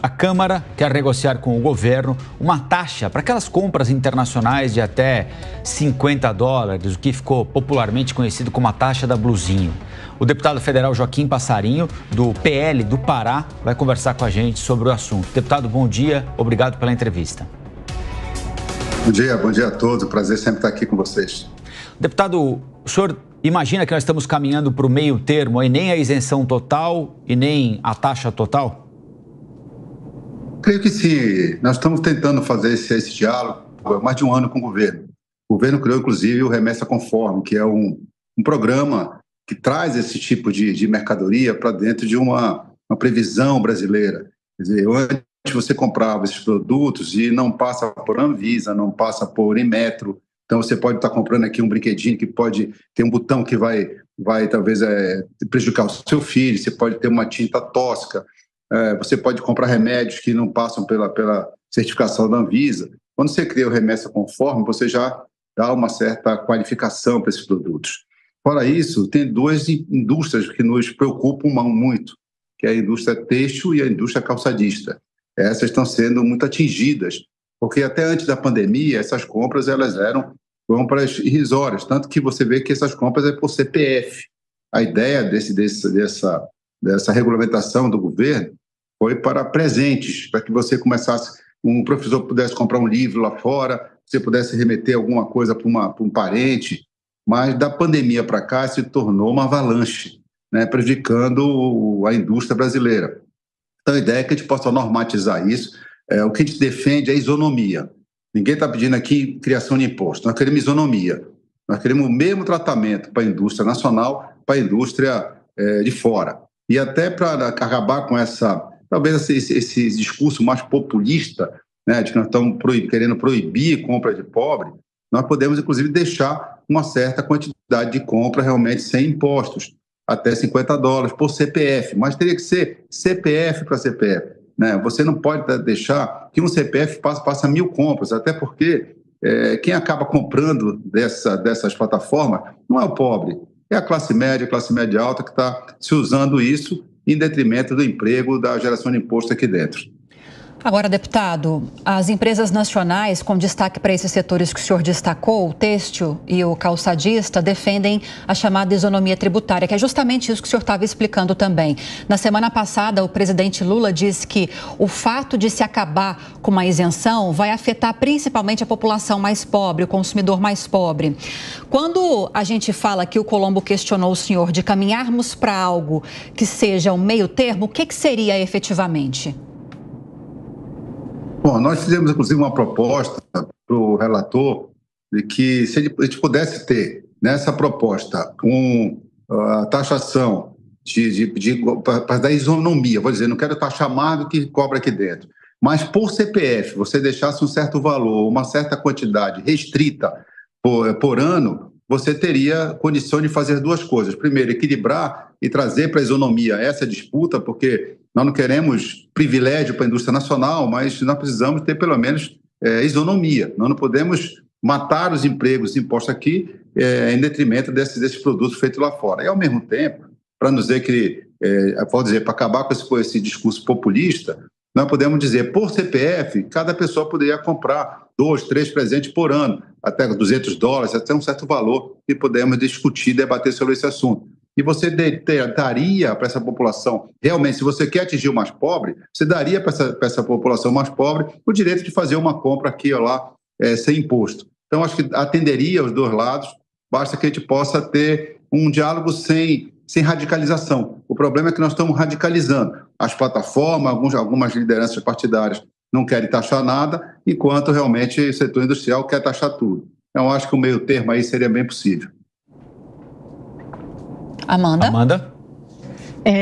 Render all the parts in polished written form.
A Câmara quer negociar com o governo uma taxa para aquelas compras internacionais de até $50, o que ficou popularmente conhecido como a taxa da blusinho. O deputado federal Joaquim Passarinho, do PL do Pará, vai conversar com a gente sobre o assunto. Deputado, bom dia, obrigado pela entrevista. Bom dia a todos, prazer sempre estar aqui com vocês. Deputado, o senhor imagina que nós estamos caminhando para o meio termo, e nem a isenção total e nem a taxa total? Creio que sim. Nós estamos tentando fazer esse diálogo há mais de um ano com o governo. O governo criou, inclusive, o Remessa Conforme, que é um programa que traz esse tipo de mercadoria para dentro de uma previsão brasileira. Quer dizer, antes você comprava esses produtos e não passa por Anvisa, não passa por Inmetro. Então, você pode estar comprando aqui um brinquedinho que pode ter um botão que vai talvez, prejudicar o seu filho, você pode ter uma tinta tóxica, você pode comprar remédios que não passam pela certificação da Anvisa. Quando você cria o Remessa Conforme, você já dá uma certa qualificação para esses produtos. Fora isso, tem duas indústrias que nos preocupam muito, que é a indústria têxtil e a indústria calçadista. Essas estão sendo muito atingidas, porque até antes da pandemia, essas compras elas eram compras irrisórias, tanto que você vê que essas compras é por CPF. A ideia dessa regulamentação do governo foi para presentes, para que você começasse, um professor pudesse comprar um livro lá fora, você pudesse remeter alguma coisa para um parente, mas da pandemia para cá se tornou uma avalanche, né, prejudicando a indústria brasileira. Então a ideia é que a gente possa normatizar isso. O que a gente defende é a isonomia. Ninguém está pedindo aqui criação de imposto, nós queremos isonomia. Nós queremos o mesmo tratamento para a indústria nacional, para a indústria de fora. E até para acabar com talvez esse discurso mais populista, né, de que nós estamos querendo proibir compra de pobre, nós podemos, inclusive, deixar uma certa quantidade de compra realmente sem impostos, até $50 por CPF, mas teria que ser CPF para CPF. Né? Você não pode deixar que um CPF passe 1.000 compras, até porque quem acaba comprando dessas plataformas não é o pobre, é a classe média alta que está se usando isso em detrimento do emprego, da geração de imposto aqui dentro. Agora, deputado, as empresas nacionais, com destaque para esses setores que o senhor destacou, o têxtil e o calçadista, defendem a chamada isonomia tributária, que é justamente isso que o senhor estava explicando também. Na semana passada, o presidente Lula disse que o fato de se acabar com uma isenção vai afetar principalmente a população mais pobre, o consumidor mais pobre. Quando a gente fala que o Colombo questionou o senhor de caminharmos para algo que seja um meio termo, o que seria efetivamente? Bom, nós fizemos, inclusive, uma proposta para o relator de que, se a gente pudesse ter nessa proposta a taxação para dar isonomia, vou dizer, não quero taxar mais do que cobra aqui dentro, mas por CPF, você deixasse um certo valor, uma certa quantidade restrita por ano, você teria condição de fazer duas coisas. Primeiro, equilibrar e trazer para a isonomia essa disputa, porque nós não queremos privilégio para a indústria nacional, mas nós precisamos ter, pelo menos, isonomia. Nós não podemos matar os empregos impostos aqui em detrimento desses produtos feitos lá fora. E, ao mesmo tempo, para nos dizer que, para acabar com esse discurso populista, nós podemos dizer, por CPF, cada pessoa poderia comprar 2, 3 presentes por ano, até $200, até um certo valor, e podemos discutir, debater sobre esse assunto. E você daria para essa população, realmente, se você quer atingir o mais pobre, você daria para essa população mais pobre o direito de fazer uma compra aqui ou lá sem imposto. Então, acho que atenderia os dois lados, basta que a gente possa ter um diálogo sem radicalização. O problema é que nós estamos radicalizando. As plataformas, algumas lideranças partidárias não querem taxar nada, enquanto realmente o setor industrial quer taxar tudo. Então, acho que o meio termo aí seria bem possível. Amanda?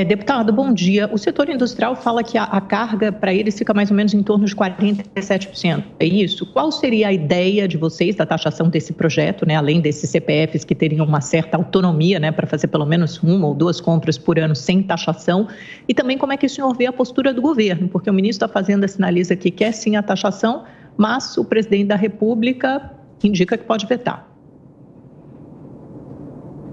Deputado, bom dia. O setor industrial fala que a carga para eles fica mais ou menos em torno de 47%. É isso? Qual seria a ideia de vocês da taxação desse projeto, né? Além desses CPFs que teriam uma certa autonomia, né, para fazer pelo menos 1 ou 2 compras por ano sem taxação? E também como é que o senhor vê a postura do governo? Porque o ministro da Fazenda sinaliza que quer sim a taxação, mas o presidente da República indica que pode vetar.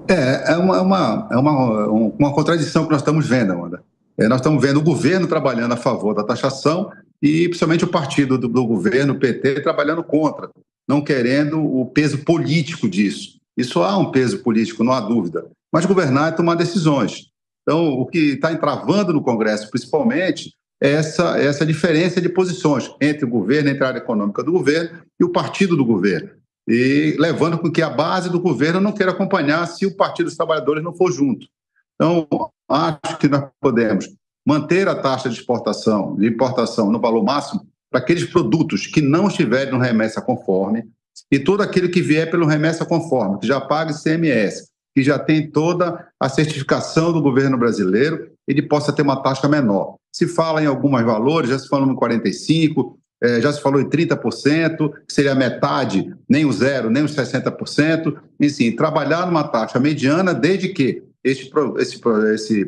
É uma contradição que nós estamos vendo, Amanda. Nós estamos vendo o governo trabalhando a favor da taxação e principalmente o partido do governo, o PT, trabalhando contra, não querendo o peso político disso. Isso há um peso político, não há dúvida, mas governar é tomar decisões. Então, o que está entravando no Congresso, principalmente, é essa diferença de posições entre o governo, entre a área econômica do governo e o partido do governo, e levando com que a base do governo não queira acompanhar se o Partido dos Trabalhadores não for junto. Então, acho que nós podemos manter a taxa de importação no valor máximo para aqueles produtos que não estiverem no remessa conforme e todo aquele que vier pelo remessa conforme, que já paga ICMS, que já tem toda a certificação do governo brasileiro, ele possa ter uma taxa menor. Se fala em alguns valores, já se falou em 45%, já se falou em 30%, que seria metade, nem o zero, nem os 60%, enfim, trabalhar numa taxa mediana desde que esse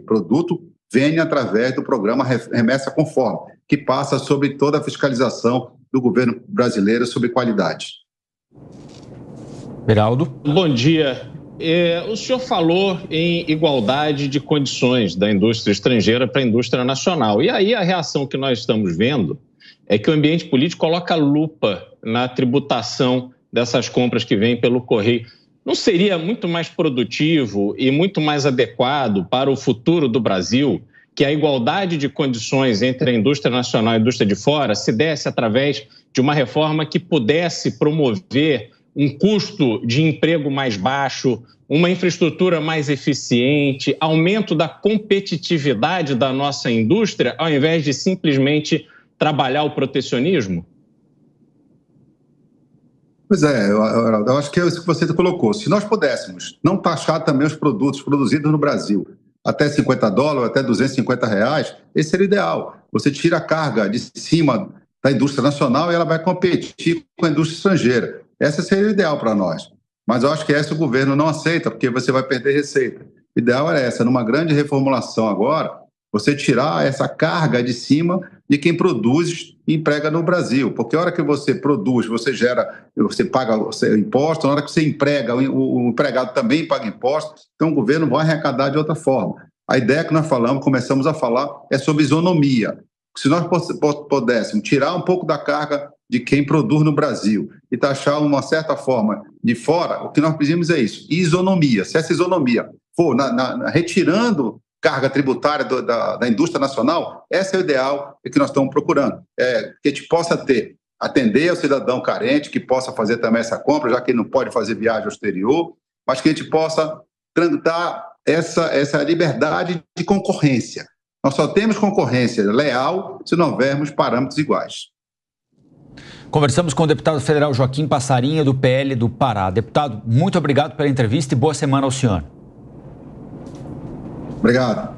produto venha através do programa Remessa Conforme, que passa sobre toda a fiscalização do governo brasileiro sobre qualidade. Beraldo. Bom dia. O senhor falou em igualdade de condições da indústria estrangeira para a indústria nacional. E aí a reação que nós estamos vendo é que o ambiente político coloca lupa na tributação dessas compras que vêm pelo correio. Não seria muito mais produtivo e muito mais adequado para o futuro do Brasil que a igualdade de condições entre a indústria nacional e a indústria de fora se desse através de uma reforma que pudesse promover um custo de emprego mais baixo, uma infraestrutura mais eficiente, aumento da competitividade da nossa indústria, ao invés de simplesmente trabalhar o protecionismo? Pois é, eu acho que é isso que você colocou. Se nós pudéssemos não taxar também os produtos produzidos no Brasil até $50, até R$250, esse seria o ideal. Você tira a carga de cima da indústria nacional e ela vai competir com a indústria estrangeira. Essa seria o ideal para nós. Mas eu acho que esse o governo não aceita, porque você vai perder receita. O ideal era essa, numa grande reformulação agora, você tirar essa carga de cima de quem produz e emprega no Brasil. Porque a hora que você produz, você paga imposto, na hora que você emprega, o empregado também paga imposto, então o governo vai arrecadar de outra forma. A ideia que nós começamos a falar, é sobre isonomia. Se nós pudéssemos tirar um pouco da carga de quem produz no Brasil e taxar uma certa forma de fora, o que nós pedimos é isso, isonomia. Se essa isonomia for retirando carga tributária da indústria nacional, esse é o ideal que nós estamos procurando. Que a gente possa atender ao cidadão carente, que possa fazer também essa compra, já que ele não pode fazer viagem ao exterior, mas que a gente possa dar essa liberdade de concorrência. Nós só temos concorrência leal se não houvermos parâmetros iguais. Conversamos com o deputado federal Joaquim Passarinho, do PL do Pará. Deputado, muito obrigado pela entrevista e boa semana ao senhor. Obrigado.